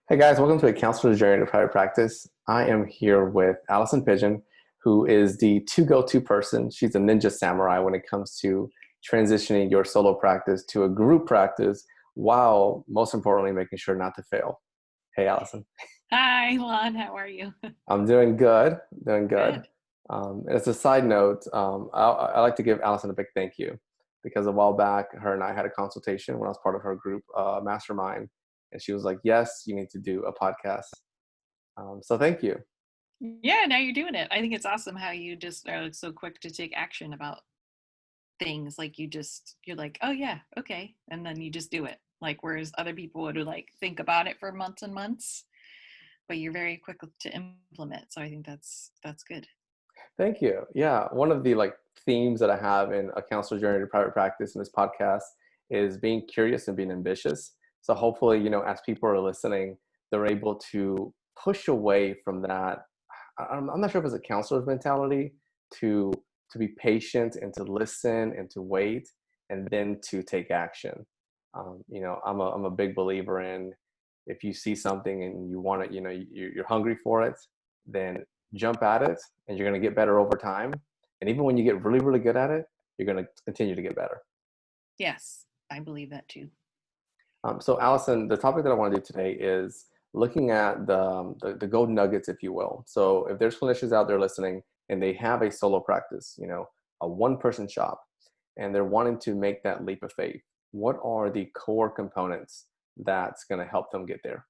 Hey guys, welcome to a counselor's journey to private practice. I am here with Alison Pidgeon, who is the to-go-to person. She's a ninja samurai when it comes to transitioning your solo practice to a group practice while most importantly making sure not to fail. Hey Alison. Hi, Juan. How are you? I'm doing good, doing good. Good. As a side note, I like to give Alison a big thank you because a while back, her and I had a consultation when I was part of her group mastermind, and she was like, "Yes, you need to do a podcast." So thank you. Yeah, now you're doing it. I think it's awesome how you just are like so quick to take action about things. Like you're like, oh yeah, okay. And then you just do it. Like, whereas other people would like think about it for months and months, but you're very quick to implement. So I think that's good. Thank you. Yeah, one of the themes that I have in a counselor journey to private practice in this podcast is being curious and being ambitious. So hopefully, as people are listening, they're able to push away from that. I'm not sure if it's a counselor's mentality to be patient and to listen and to wait and then to take action. I'm a big believer in if you see something and you want it, you're hungry for it, then jump at it and you're going to get better over time. And even when you get really, really good at it, you're going to continue to get better. Yes, I believe that too. So, Allison, the topic that I want to do today is looking at the gold nuggets, if you will. So, if there's clinicians out there listening and they have a solo practice, a one-person shop, and they're wanting to make that leap of faith, what are the core components that's going to help them get there?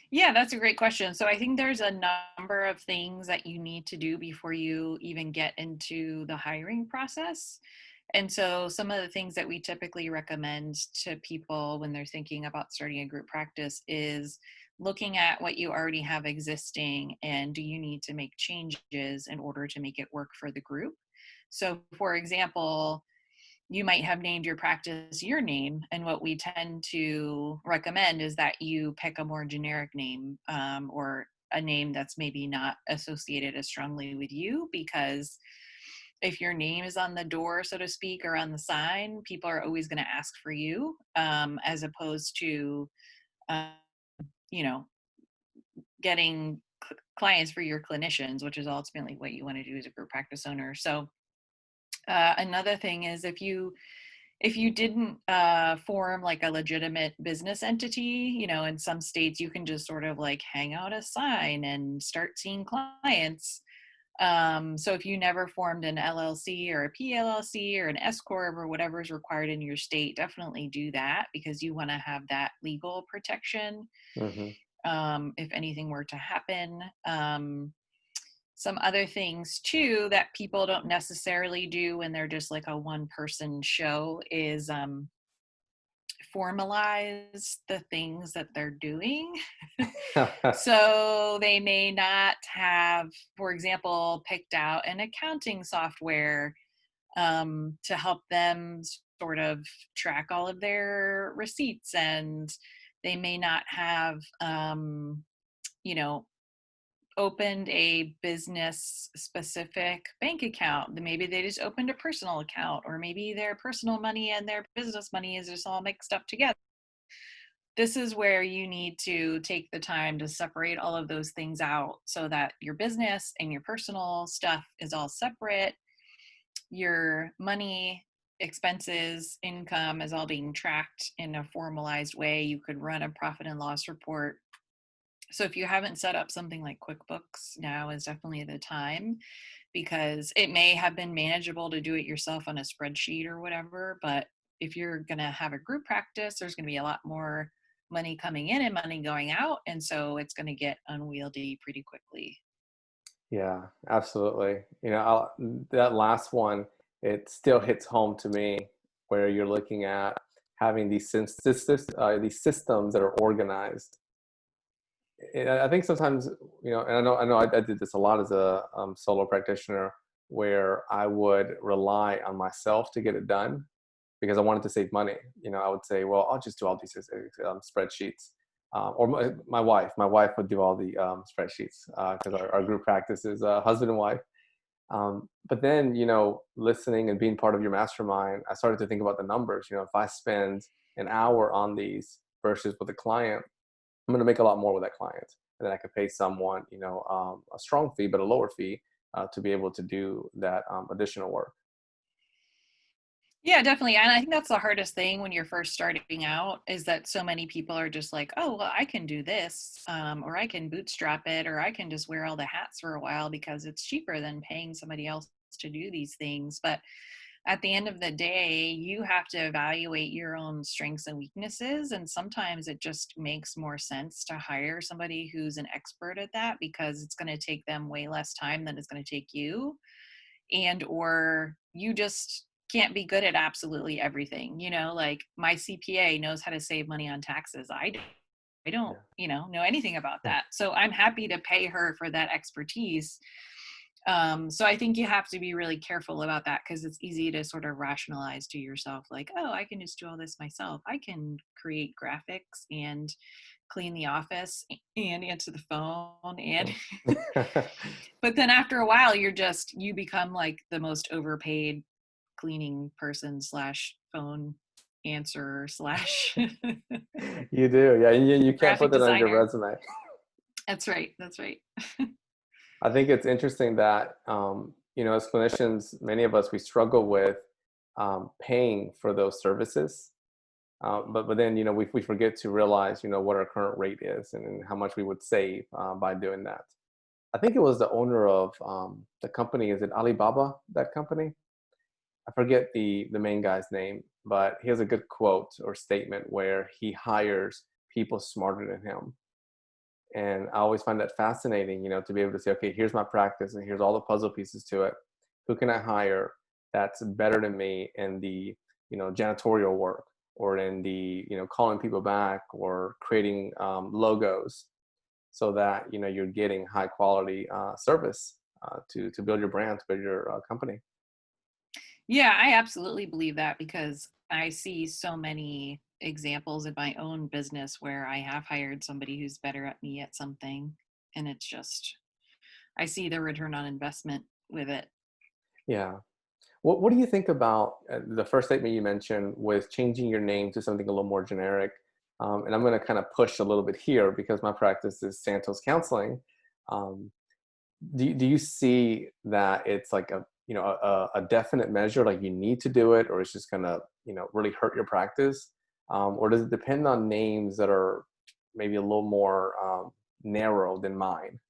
Yeah, that's a great question. So I think there's a number of things that you need to do before you even get into the hiring process. And so some of the things that we typically recommend to people when they're thinking about starting a group practice is looking at what you already have existing and do you need to make changes in order to make it work for the group. So for example, you might have named your practice your name. And what we tend to recommend is that you pick a more generic name, or a name that's maybe not associated as strongly with you, because if your name is on the door, so to speak, or on the sign, people are always going to ask for you, as opposed to, uh, you know, getting clients for your clinicians, which is ultimately what you want to do as a group practice owner. So another thing is if you didn't form like a legitimate business entity, in some states you can just sort of like hang out a sign and start seeing clients. So if you never formed an LLC or a PLLC or an S corp or whatever is required in your state, definitely do that because you want to have that legal protection, Hmm. if anything were to happen. Some other things too that people don't necessarily do when they're just like a one person show is formalize the things that they're doing. So they may not have, for example, picked out an accounting software to help them sort of track all of their receipts, and they may not have, you know, opened a business specific bank account. Maybe they just opened a personal account, or maybe their personal money and their business money is just all mixed up together. This is where you need to take the time to separate all of those things out so that your business and your personal stuff is all separate. Your money, expenses, income is all being tracked in a formalized way. You could run a profit and loss report. So if you haven't set up something like QuickBooks, now is definitely the time, because it may have been manageable to do it yourself on a spreadsheet or whatever, but if you're going to have a group practice, there's going to be a lot more money coming in and money going out, and so it's going to get unwieldy pretty quickly. Yeah, absolutely. That last one, it still hits home to me where you're looking at having these systems that are organized. And I think sometimes, and I know I did this a lot as a solo practitioner where I would rely on myself to get it done because I wanted to save money. I would say, well, I'll just do all these spreadsheets. Or my wife would do all the spreadsheets because our group practice is husband and wife. But then, listening and being part of your mastermind, I started to think about the numbers. If I spend an hour on these versus with a client, I'm going to make a lot more with that client. And then I could pay someone, a strong fee, but a lower fee to be able to do that additional work. Yeah, definitely. And I think that's the hardest thing when you're first starting out is that so many people are just like, oh, well, I can do this, or I can bootstrap it, or I can just wear all the hats for a while because it's cheaper than paying somebody else to do these things. But at the end of the day, you have to evaluate your own strengths and weaknesses. And sometimes it just makes more sense to hire somebody who's an expert at that because it's going to take them way less time than it's going to take you. And or you just can't be good at absolutely everything. Like my CPA knows how to save money on taxes. I don't, Yeah. know anything about that. So I'm happy to pay her for that expertise. So I think you have to be really careful about that because it's easy to sort of rationalize to yourself, like, oh, I can just do all this myself. I can create graphics and clean the office and answer the phone and but then after a while you become like the most overpaid cleaning person slash phone answerer slash You do. Yeah. You can't put graphic that on your designer. resume. That's right. I think it's interesting that, as clinicians, many of us, we struggle with paying for those services. But then, we forget to realize, what our current rate is and how much we would save by doing that. I think it was the owner of the company. Is it Alibaba, that company? I forget the main guy's name, but he has a good quote or statement where he hires people smarter than him. And I always find that fascinating, to be able to say, okay, here's my practice and here's all the puzzle pieces to it. Who can I hire that's better than me in the, janitorial work or in the, calling people back or creating logos so that, you're getting high quality service to build your brand, to build your company. Yeah, I absolutely believe that because I see so many examples in my own business where I have hired somebody who's better at me at something. And it's just, I see the return on investment with it. Yeah. What do you think about the first statement you mentioned with changing your name to something a little more generic? And I'm going to kind of push a little bit here because my practice is Santos Counseling. Um, do you see that it's like a definite measure, like you need to do it, or it's just going to really hurt your practice, or does it depend on names that are maybe a little more narrow than mine?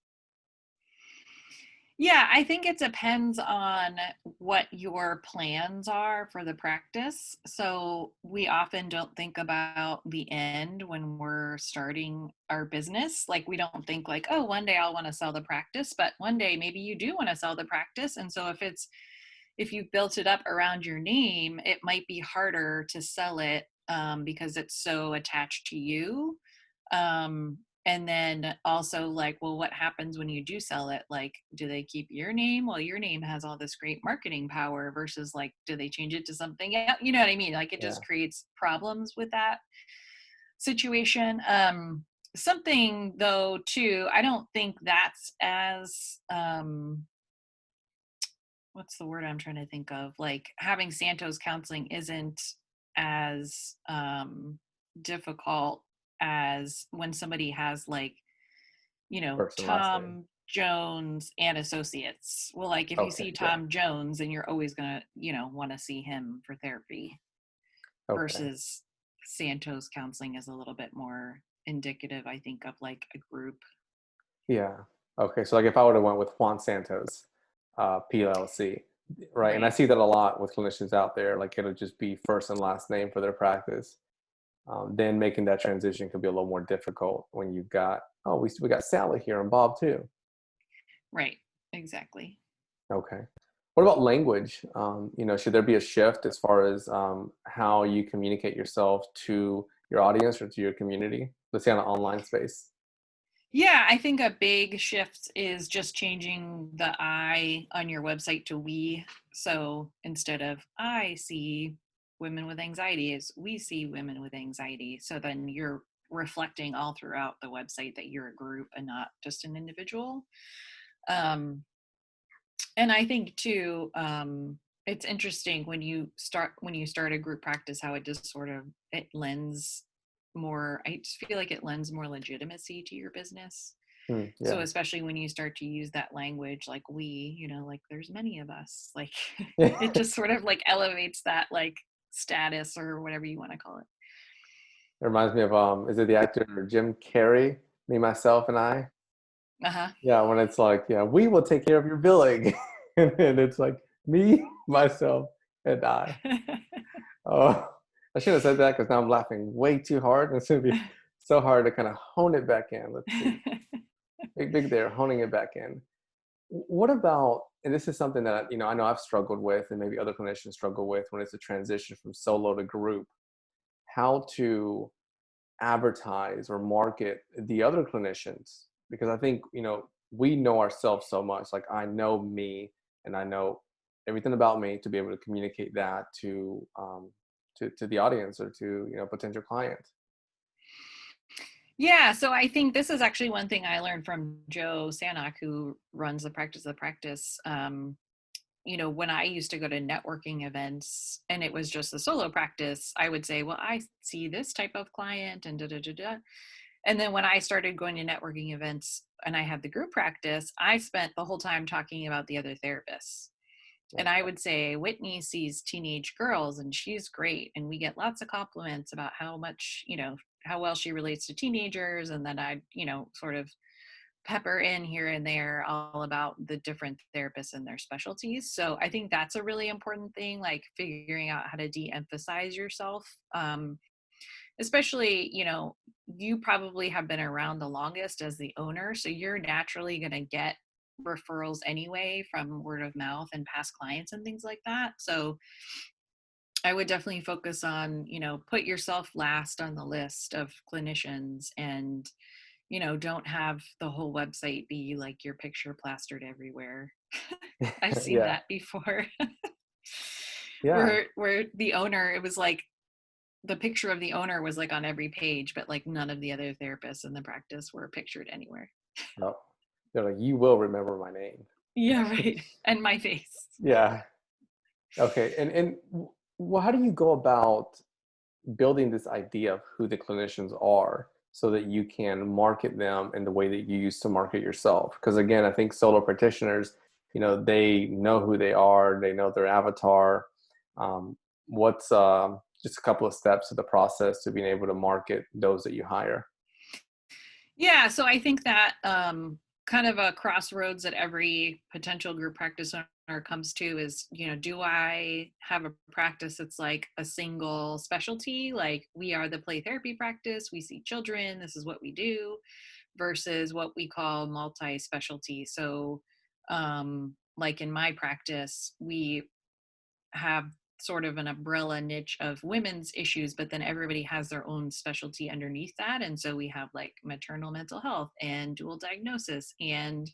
Yeah, I think it depends on what your plans are for the practice. So we often don't think about the end when we're starting our business. Like we don't think like, oh, one day I'll want to sell the practice, but one day maybe you do want to sell the practice. And so if you've built it up around your name, it might be harder to sell it because it's so attached to you. Um, and then also like, well, what happens when you do sell it? Like, do they keep your name? Well, your name has all this great marketing power versus like, do they change it to something else? You know what I mean? Like it Yeah. just creates problems with that situation. Something though, too, I don't think that's as, what's the word I'm trying to think of? Like having Santos counseling isn't as difficult as when somebody has like, First and last name. Tom Jones and Associates. Well, like if you Okay. see Yeah. Tom Jones, then you're always gonna, want to see him for therapy Okay. versus Santos counseling is a little bit more indicative, I think, of like a group. Yeah. Okay. So like if I would have went with Juan Santos, PLC, right? And I Right. see that a lot with clinicians out there. Like it'll just be first and last name for their practice. Then making that transition could be a little more difficult when you've got, oh, we got Sally here and Bob too. Right. Exactly. Okay. What about language? Should there be a shift as far as how you communicate yourself to your audience or to your community? Let's say on an online space. Yeah, I think a big shift is just changing the I on your website to we. So instead of I see women with anxiety, is we see women with anxiety. So then you're reflecting all throughout the website that you're a group and not just an individual. Um, and I think too, it's interesting when you start a group practice how it just sort of it lends more, I just feel like it lends more legitimacy to your business. So Yeah. especially when you start to use that language, like we, like there's many of us, like it It just sort of like elevates that like status or whatever you want to call it. reminds me of is it the actor Jim Carrey, Me, Myself, and I? Uh-huh. Yeah, when it's like, yeah, we will take care of your billing. And it's like me, myself, and I. Oh, I should have said that because now I'm laughing way too hard. And it's going to be so hard to kind of hone it back in. Let's see. Big there, honing it back in. What about, and this is something that, I know I've struggled with and maybe other clinicians struggle with when it's a transition from solo to group, how to advertise or market the other clinicians, because I think we know ourselves so much. Like I know me, and I know everything about me to be able to communicate that to the audience or to potential clients. Yeah, so I think this is actually one thing I learned from Joe Sanok, who runs the Practice of Practice. When I used to go to networking events and it was just a solo practice, I would say, well, I see this type of client and da da da da. And then when I started going to networking events and I had the group practice, I spent the whole time talking about the other therapists. And I Okay. would say, Whitney sees teenage girls and she's great. And we get lots of compliments about how much, how well she relates to teenagers. And then I'd, sort of pepper in here and there all about the different therapists and their specialties. So I think that's a really important thing, like figuring out how to de-emphasize yourself. Especially, you probably have been around the longest as the owner. So you're naturally going to get referrals anyway from word of mouth and past clients and things like that. So I would definitely focus on, put yourself last on the list of clinicians and, don't have the whole website be like your picture plastered everywhere. I've seen Yeah. that before. Yeah. where the owner, it was like the picture of the owner was like on every page, but like none of the other therapists in the practice were pictured anywhere. No. They're like, you will remember my name. Yeah, right. And my face. Yeah. Okay. And how do you go about building this idea of who the clinicians are so that you can market them in the way that you used to market yourself? Because again, I think solo practitioners, they know who they are, they know their avatar. What's just a couple of steps of the process to being able to market those that you hire? Yeah, so I think that kind of a crossroads that every potential group practice owner comes to is, do I have a practice that's like a single specialty? Like we are the play therapy practice, we see children, this is what we do, versus what we call multi-specialty. So like in my practice, we have sort of an umbrella niche of women's issues, but then everybody has their own specialty underneath that. And so we have like maternal mental health and dual diagnosis and,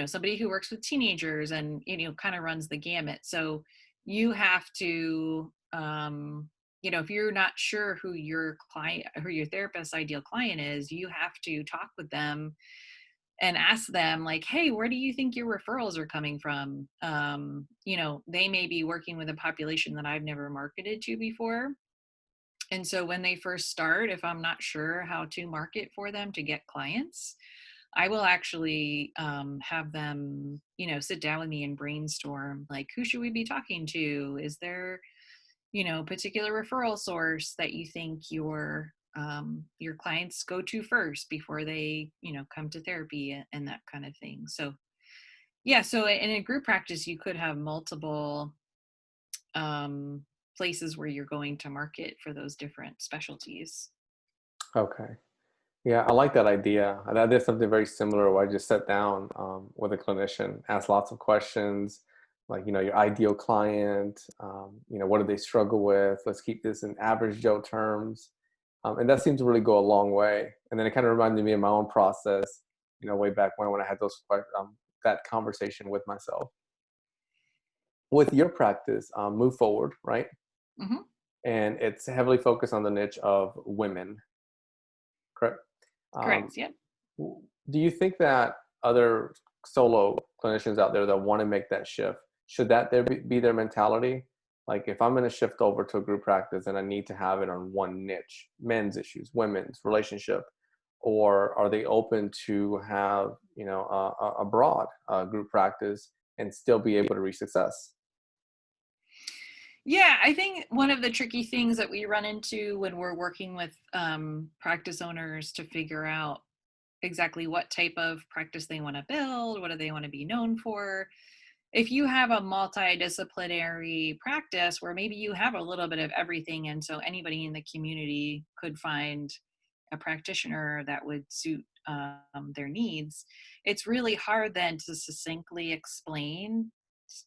somebody who works with teenagers and, kind of runs the gamut. So you have to, if you're not sure who your client, who your therapist's ideal client is, you have to talk with them and ask them like, hey, where do you think your referrals are coming from? They may be working with a population that I've never marketed to before. And so when they first start, if I'm not sure how to market for them to get clients, I will actually have them, sit down with me and brainstorm like, who should we be talking to? Is there, particular referral source that you think your clients go to first before they, come to therapy and that kind of thing. So yeah, so in a group practice, you could have multiple places where you're going to market for those different specialties. Okay. Yeah, I like that idea. I did something very similar where I just sat down with a clinician, asked lots of questions, like, your ideal client, what do they struggle with? Let's keep this in average Joe terms. And that seems to really go a long way. And then it kind of reminded me of my own process, way back when I had that conversation with myself. With your practice, Move Forward, right? Hmm. And it's heavily focused on the niche of women, correct? Um, Correct. Yep. Do you think that other solo clinicians out there that want to make that shift, should that be their mentality? Like if I'm going to shift over to a group practice and I need to have it on one niche, men's issues, women's relationship, or are they open to have, a broad group practice and still be able to reach success? Yeah, I think one of the tricky things that we run into when we're working with practice owners to figure out exactly what type of practice they want to build, what do they want to be known for. If you have a multidisciplinary practice where maybe you have a little bit of everything, and so anybody in the community could find a practitioner that would suit their needs, it's really hard then to succinctly explain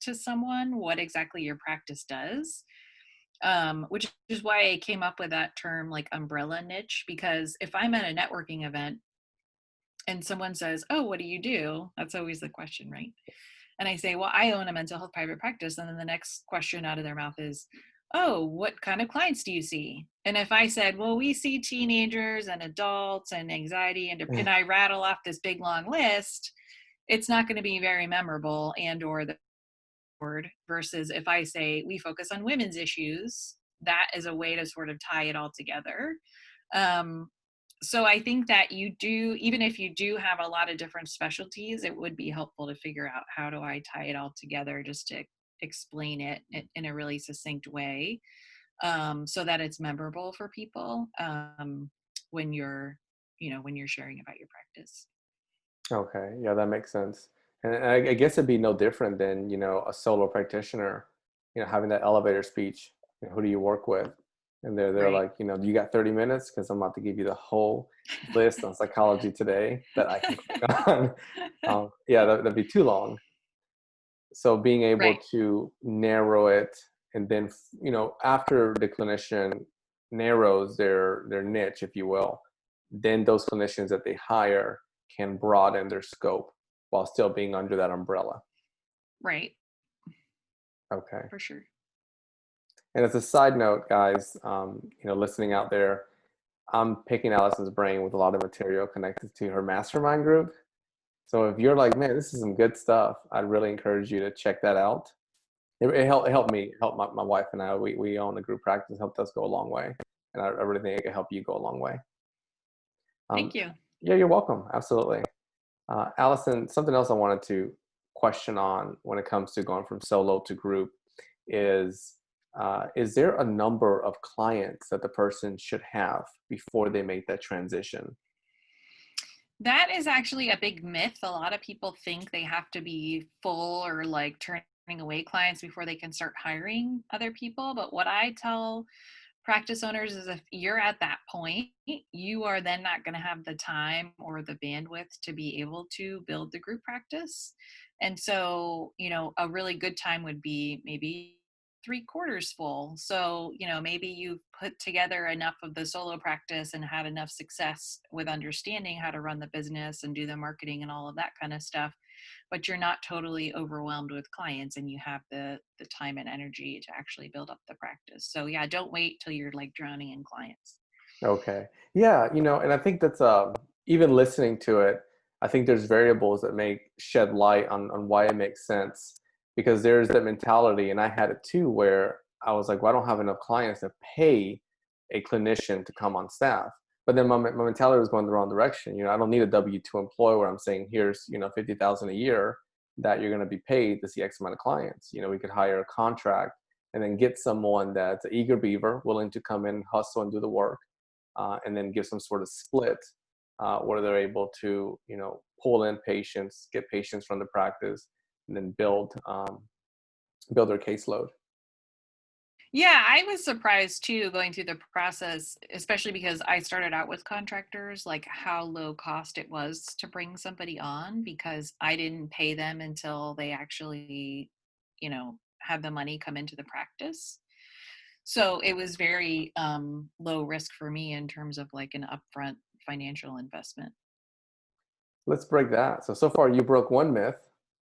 to someone what exactly your practice does. Which is why I came up with that term like umbrella niche, because if I'm at a networking event and someone says, "Oh, what do you do?" That's always the question, right? And I say, "Well, I own a mental health private practice." And then the next question out of their mouth is, "Oh, what kind of clients do you see?" And if I said, "Well, we see teenagers and adults and anxiety," and I rattle off this big long list, it's not going to be very memorable and or the word. Versus if I say we focus on women's issues, that is a way to sort of tie it all together. Um, so I think that you do, even if you do have a lot of different specialties, it would be helpful to figure out how do I tie it all together just to explain it in a really succinct way, so that it's memorable for people, when you're, when you're sharing about your practice. Okay, yeah, that makes sense. And I guess it'd be no different than, a solo practitioner, having that elevator speech. Who do you work with? And they're Right. like, you got 30 minutes because I'm about to give you the whole list on Psychology Today that I can click on. Yeah, that'd be too long. So being able Right. to narrow it, and then, after the clinician narrows their niche, if you will, then those clinicians that they hire can broaden their scope while still being under that umbrella. Right. Okay. For sure. And as a side note, guys, listening out there, I'm picking Allison's brain with a lot of material connected to her mastermind group. So if you're like, man, this is some good stuff, I'd really encourage you to check that out. It helped me, helped my wife and I. We own a group practice, helped us go a long way. And I really think it can help you go a long way. Thank Um, you. yeah, you're welcome. Absolutely. Allison, something else I wanted to question on when it comes to going from solo to group is there a number of clients that the person should have before they make that transition? That is actually a big myth. A lot of people think they have to be full or like turning away clients before they can start hiring other people. But what I tell practice owners is if you're at that point, you are then not going to have the time or the bandwidth to be able to build the group practice. And so, a really good time would be maybe 3/4 full. So, maybe you've put together enough of the solo practice and had enough success with understanding how to run the business and do the marketing and all of that kind of stuff, but you're not totally overwhelmed with clients and you have the time and energy to actually build up the practice. So yeah, don't wait till you're like drowning in clients. Okay. Yeah, and I think that's even listening to it, I think there's variables that make shed light on why it makes sense, because there's that mentality, and I had it too, where I was like, well, I don't have enough clients to pay a clinician to come on staff. But then my mentality was going the wrong direction. I don't need a W-2 employee where I'm saying, here's, 50,000 a year that you're going to be paid to see X amount of clients. We could hire a contract and then get someone that's an eager beaver, willing to come in, hustle, and do the work, and then give some sort of split where they're able to, pull in patients, get patients from the practice, and then build their caseload. Yeah, I was surprised too going through the process, especially because I started out with contractors, like how low cost it was to bring somebody on because I didn't pay them until they actually, had the money come into the practice. So it was very low risk for me in terms of like an upfront financial investment. Let's break that. So far you broke one myth.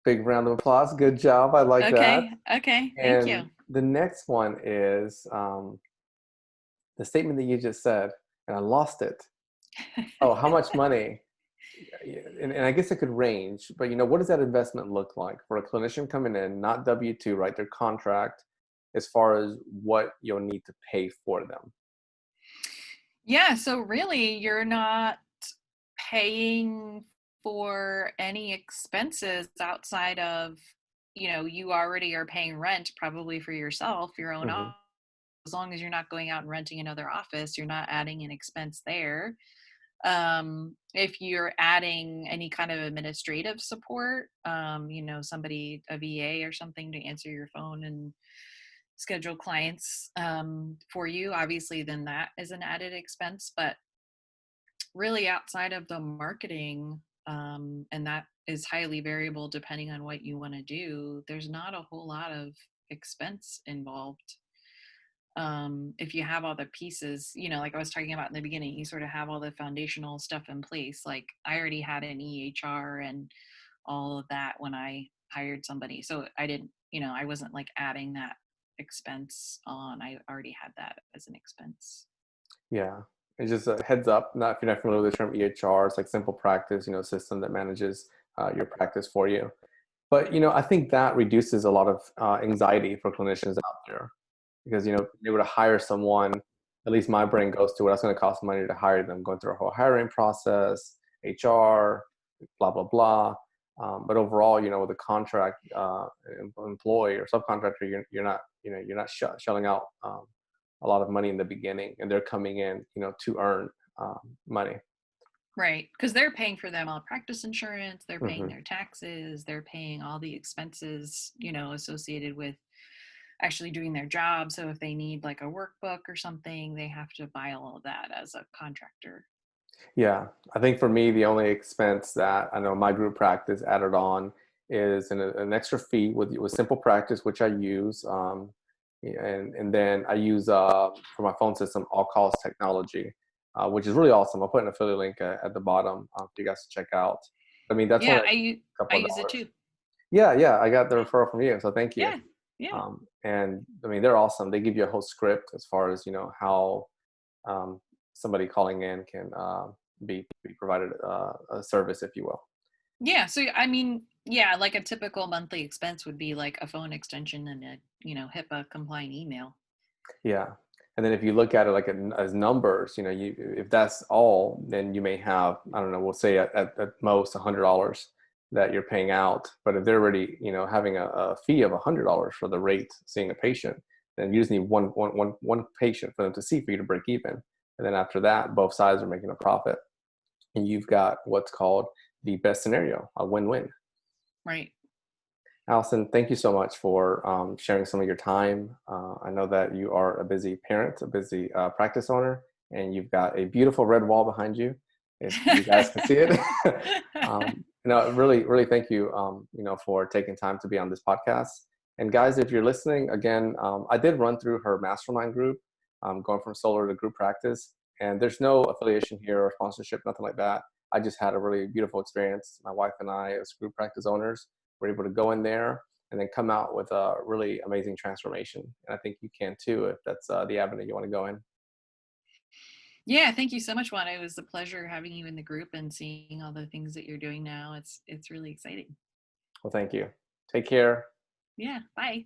Big round of applause. Good job. I like that. Okay. Okay. Thank you. And the next one is the statement that you just said, and I lost it. Oh, how much money? And I guess it could range, but what does that investment look like for a clinician coming in, not W-2, right? Their contract. as far as what you'll need to pay for them? Yeah, so really you're not paying for any expenses outside of, you already are paying rent probably for yourself, your own Hmm. office. As long as you're not going out and renting another office, you're not adding an expense there. If you're adding any kind of administrative support, somebody, a VA or something to answer your phone and schedule clients for you, obviously, then that is an added expense. But really, outside of the marketing, and that is highly variable depending on what you want to do, there's not a whole lot of expense involved. If you have all the pieces, like I was talking about in the beginning, you sort of have all the foundational stuff in place. Like I already had an EHR and all of that when I hired somebody. So I didn't, I wasn't like adding that expense on. I already had that as an expense. Yeah. It's just a heads up, not if you're not familiar with the term EHR, it's like simple practice, system that manages your practice for you. But I think that reduces a lot of anxiety for clinicians out there because being able to hire someone, at least my brain goes to, well, that's going to cost money to hire them, going through a whole hiring process, HR, blah blah blah. But overall, with a contract employee or subcontractor, you're not shelling out a lot of money in the beginning, and they're coming in, to earn money. Right. Because they're paying for their malpractice insurance, they're paying Hmm. their taxes, they're paying all the expenses, associated with actually doing their job. So if they need like a workbook or something, they have to buy all of that as a contractor. Yeah, I think for me, the only expense that I know my group practice added on is an extra fee with simple practice, which I use, and then I use for my phone system All Calls Technology, which is really awesome. I'll put an affiliate link at the bottom for you guys to check out. I mean, that's only Yeah, like a I couple of use it dollars. too. Yeah, yeah, I got the Yeah. referral from you, so thank you. Yeah. Yeah. And I mean, they're awesome. They give you a whole script as far as how um, somebody calling in can be provided a service, if you will. Yeah. So I mean, yeah, like a typical monthly expense would be like a phone extension and a, HIPAA compliant email. Yeah. And then if you look at it like as numbers, if that's all, then you may have, I don't know, we'll say at most $100 that you're paying out. But if they're already, having a fee of $100 for the rate seeing a patient, then you just need one patient for them to see for you to break even. And then after that, both sides are making a profit. And you've got what's called the best scenario, a win-win. Right. Alison, thank you so much for sharing some of your time. I know that you are a busy parent, a busy practice owner, and you've got a beautiful red wall behind you. If you guys can see it, really, really thank you, for taking time to be on this podcast. And guys, if you're listening, again, I did run through her mastermind group, going from solo to group practice, and there's no affiliation here or sponsorship, nothing like that. I just had a really beautiful experience. My wife and I, as group practice owners, we're able to go in there and then come out with a really amazing transformation. And I think you can too if that's the avenue you want to go in. Yeah, thank you so much, Juan. It was a pleasure having you in the group and seeing all the things that you're doing now. It's really exciting. Well, thank you. Take care. Yeah, bye.